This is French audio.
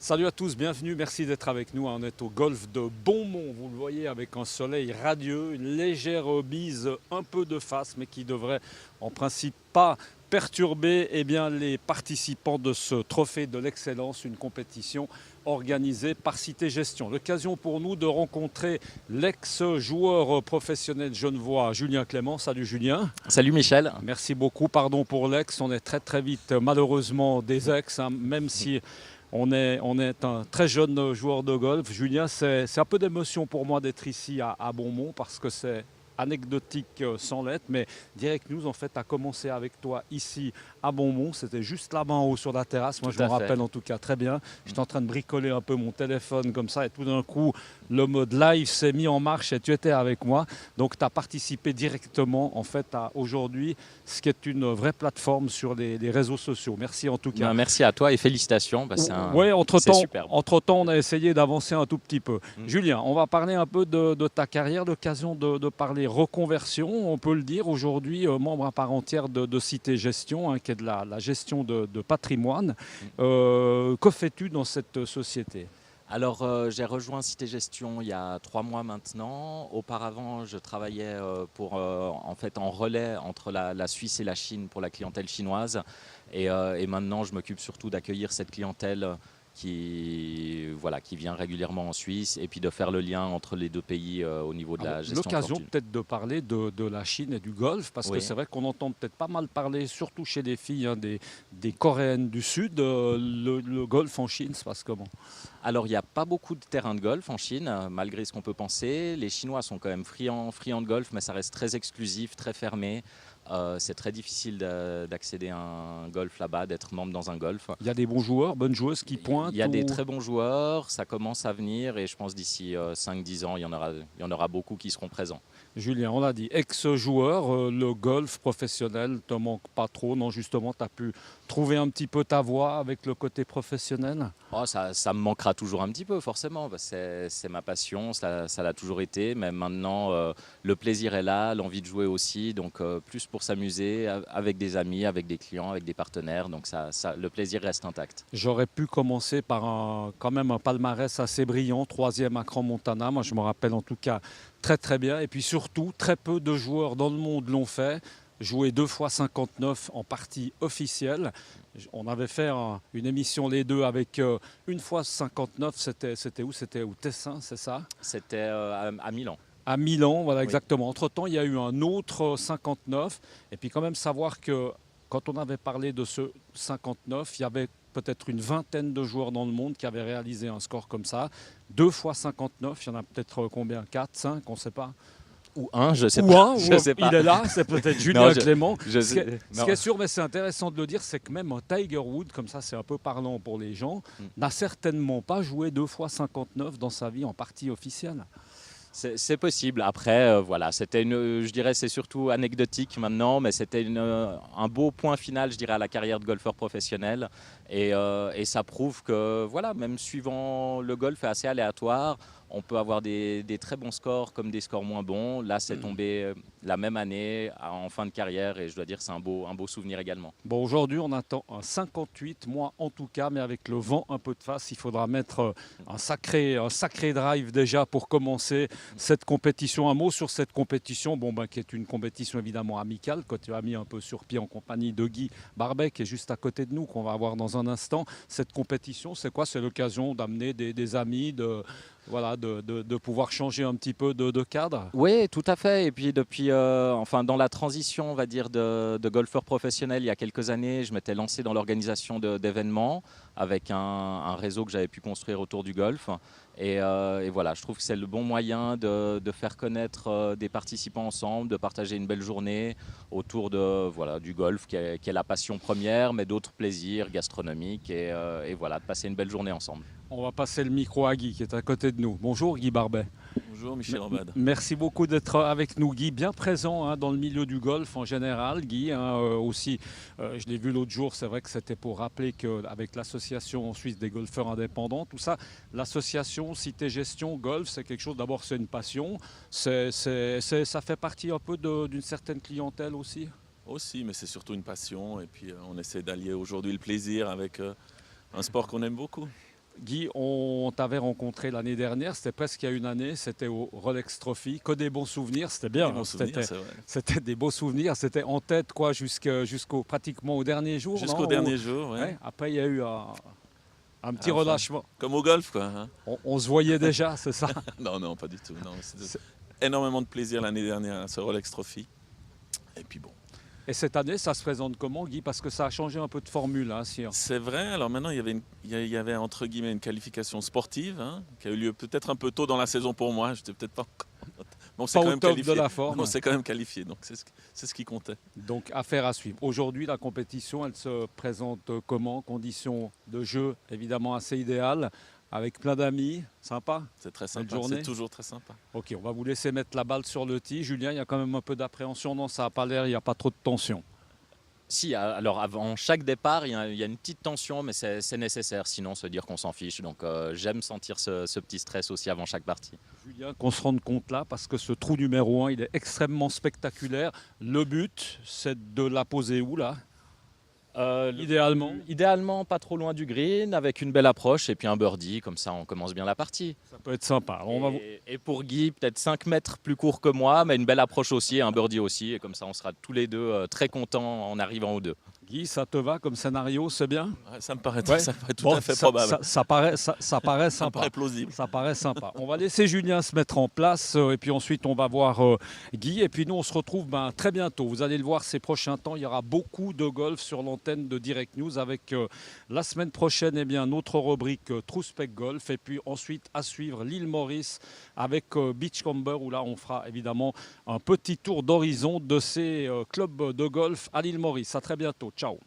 Salut à tous, bienvenue, merci d'être avec nous. On est au golfe de Beaumont, vous le voyez, avec un soleil radieux, une légère bise un peu de face, mais qui devrait en principe pas perturber les participants de ce trophée de l'excellence, une compétition organisée par Cité Gestion. L'occasion pour nous de rencontrer l'ex-joueur professionnel genevois Julien Clément. Salut Julien. Salut Michel. Merci beaucoup, pardon pour l'ex, on est très vite malheureusement des ex, hein, même si on est un très jeune joueur de golf. Julien, c'est un peu d'émotion pour moi d'être ici à Beaumont parce que c'est anecdotique sans l'être, mais Direct News en fait a commencé avec toi ici à Beaumont. C'était juste là-bas en haut sur la terrasse. Moi, je me rappelle en tout cas très bien. J'étais en train de bricoler un peu mon téléphone comme ça et tout d'un coup, le mode live s'est mis en marche et tu étais avec moi. Donc, tu as participé directement en fait à aujourd'hui, ce qui est une vraie plateforme sur les réseaux sociaux. Merci en tout cas. Merci à toi et félicitations. Oui, superbe. entre-temps, on a essayé d'avancer un tout petit peu. Julien, on va parler un peu de ta carrière, l'occasion de parler reconversion, on peut le dire, aujourd'hui membre à part entière de Cité Gestion, hein, qui est de la gestion de patrimoine. Que fais-tu dans cette société ? Alors, j'ai rejoint Cité Gestion il y a 3 mois maintenant. Auparavant, je travaillais en relais entre la Suisse et la Chine pour la clientèle chinoise. Et maintenant, je m'occupe surtout d'accueillir cette clientèle qui vient régulièrement en Suisse et puis de faire le lien entre les deux pays au niveau de la gestion de L'occasion fortune. peut-être de parler de la Chine et du golf, parce que c'est vrai qu'on entend peut-être pas mal parler, surtout chez les filles, hein, des Coréennes du Sud. Le golf en Chine se passe comment ? Alors, il n'y a pas beaucoup de terrains de golf en Chine, malgré ce qu'on peut penser. Les Chinois sont quand même friands de golf, mais ça reste très exclusif, très fermé. C'est très difficile d'accéder à un golf là-bas, d'être membre dans un golf. Il y a des bons joueurs, bonnes joueuses qui pointent. Il y a des très bons joueurs, ça commence à venir et je pense d'ici 5-10 ans, il y en aura beaucoup qui seront présents. Julien, on l'a dit, ex-joueur, le golf professionnel ne te manque pas trop, non, justement, tu as pu trouver un petit peu ta voie avec le côté professionnel ? Oh, ça me manquera toujours un petit peu, forcément. C'est ma passion, ça l'a toujours été. Mais maintenant, le plaisir est là, l'envie de jouer aussi. Donc, plus pour s'amuser avec des amis, avec des clients, avec des partenaires. Donc, le plaisir reste intact. J'aurais pu commencer par quand même un palmarès assez brillant, 3e à Crans-Montana. Moi, je me rappelle en tout cas très bien. Et puis surtout, très peu de joueurs dans le monde l'ont fait. Joué 2 fois 59 en partie officielle. On avait fait une émission les deux avec une fois 59. C'était où ? C'était au Tessin, c'est ça ? C'était à Milan. À Milan, voilà, Oui. exactement. Entre-temps, il y a eu un autre 59. Et puis quand même savoir que quand on avait parlé de ce 59, il y avait peut-être une vingtaine de joueurs dans le monde qui avaient réalisé un score comme ça. 2 fois 59, il y en a peut-être combien ? 4, 5, on ne sait pas. Ou un, je sais Ou pas. un, Je sais pas. il est là, c'est peut-être Julien Clément. Ce Non. qui est sûr, mais c'est intéressant de le dire, c'est que même un Tiger Woods, comme ça c'est un peu parlant pour les gens, n'a certainement pas joué 2 fois 59 dans sa vie en partie officielle. C'est possible. Après, c'était je dirais, c'est surtout anecdotique maintenant, mais c'était un beau point final, je dirais, à la carrière de golfeur professionnel. Et ça prouve que, voilà, même suivant le golf est assez aléatoire. On peut avoir des très bons scores comme des scores moins bons. Là, c'est tombé la même année en fin de carrière et je dois dire que c'est un beau souvenir également. Bon, aujourd'hui, on attend un 58, moi en tout cas, mais avec le vent un peu de face, il faudra mettre un sacré drive déjà pour commencer cette compétition. Un mot sur cette compétition, qui est une compétition évidemment amicale, que tu as mis un peu sur pied en compagnie de Guy Barbet, qui est juste à côté de nous, qu'on va avoir dans un instant. Cette compétition, c'est quoi ? C'est l'occasion d'amener des amis, de pouvoir changer un petit peu de cadre ? Oui, tout à fait. Et puis depuis, dans la transition, on va dire, de golfeur professionnel, il y a quelques années, je m'étais lancé dans l'organisation d'événements avec un réseau que j'avais pu construire autour du golf. Et voilà, je trouve que c'est le bon moyen de faire connaître des participants ensemble, de partager une belle journée autour du golf, qui est la passion première, mais d'autres plaisirs gastronomiques, et voilà, de passer une belle journée ensemble. On va passer le micro à Guy qui est à côté de nous. Bonjour Guy Barbet. Bonjour Michel Rabad. Merci beaucoup d'être avec nous Guy, bien présent dans le milieu du golf en général. Guy, aussi, je l'ai vu l'autre jour, c'est vrai que c'était pour rappeler qu'avec l'association suisse des golfeurs indépendants, tout ça, l'association Cité Gestion Golf, c'est quelque chose, d'abord c'est une passion, ça fait partie un peu d'une certaine clientèle aussi. Aussi, mais c'est surtout une passion et puis on essaie d'allier aujourd'hui le plaisir avec un sport qu'on aime beaucoup. Guy, on t'avait rencontré l'année dernière, c'était presque il y a une année, c'était au Rolex Trophy, que des bons souvenirs, c'était bien, Des bons souvenirs, c'est vrai. c'était des beaux souvenirs, c'était en tête quoi jusqu'au pratiquement au dernier jour. Jusqu'au non dernier jour, ouais. Ouais, après il y a eu un petit Enfin, relâchement. Comme au golf, quoi. Hein. On se voyait déjà, c'est ça. Non, non, pas du tout. Non, c'était C'est- énormément de plaisir l'année dernière à ce Rolex Trophy. Et puis bon. Et cette année, ça se présente comment, Guy? Parce que ça a changé un peu de formule. Hein, C'est vrai, alors maintenant il y avait entre guillemets une qualification sportive hein, qui a eu lieu peut-être un peu tôt dans la saison pour moi, j'étais peut-être pas encore... Mais on s'est Pas quand au même top qualifié. de la forme. On s'est quand même qualifié, donc c'est ce qui comptait. Donc, affaire à suivre. Aujourd'hui, la compétition, elle se présente comment? Conditions de jeu, évidemment, assez idéales, avec plein d'amis. Sympa? C'est très Belle sympa, journée. c'est toujours très sympa. Ok, on va vous laisser mettre la balle sur le tee. Julien, il y a quand même un peu d'appréhension. Non, ça n'a pas l'air, il n'y a pas trop de tension. Si, alors avant chaque départ, il y a une petite tension, mais c'est nécessaire, sinon se dire qu'on s'en fiche. Donc j'aime sentir ce petit stress aussi avant chaque partie. Julien, qu'on se rende compte là, parce que ce trou numéro 1, il est extrêmement spectaculaire. Le but, c'est de la poser où là? Idéalement, Idéalement, pas trop loin du green, avec une belle approche et puis un birdie, comme ça on commence bien la partie. ça peut être sympa. Alors, on va vous- Et pour Guy, peut-être 5 mètres plus court que moi, mais une belle approche aussi et un birdie aussi. Et comme ça on sera tous les deux très contents en arrivant aux deux. Guy, ça te va comme scénario? C'est bien? Ouais, ça me paraît, Ouais. ça me paraît tout Bon, à fait ça- probable. Ça paraît Ça me sympa. paraît plausible. Ça paraît sympa. On va laisser Julien se mettre en place et puis ensuite on va voir Guy. Et puis nous on se retrouve très bientôt. Vous allez le voir ces prochains temps. Il y aura beaucoup de golf sur l'antenne de Direct News avec la semaine prochaine notre rubrique Trouspec Golf. Et puis ensuite à suivre l'île Maurice avec Beachcomber où là on fera évidemment un petit tour d'horizon de ces clubs de golf à l'île Maurice. À très bientôt. Ciao.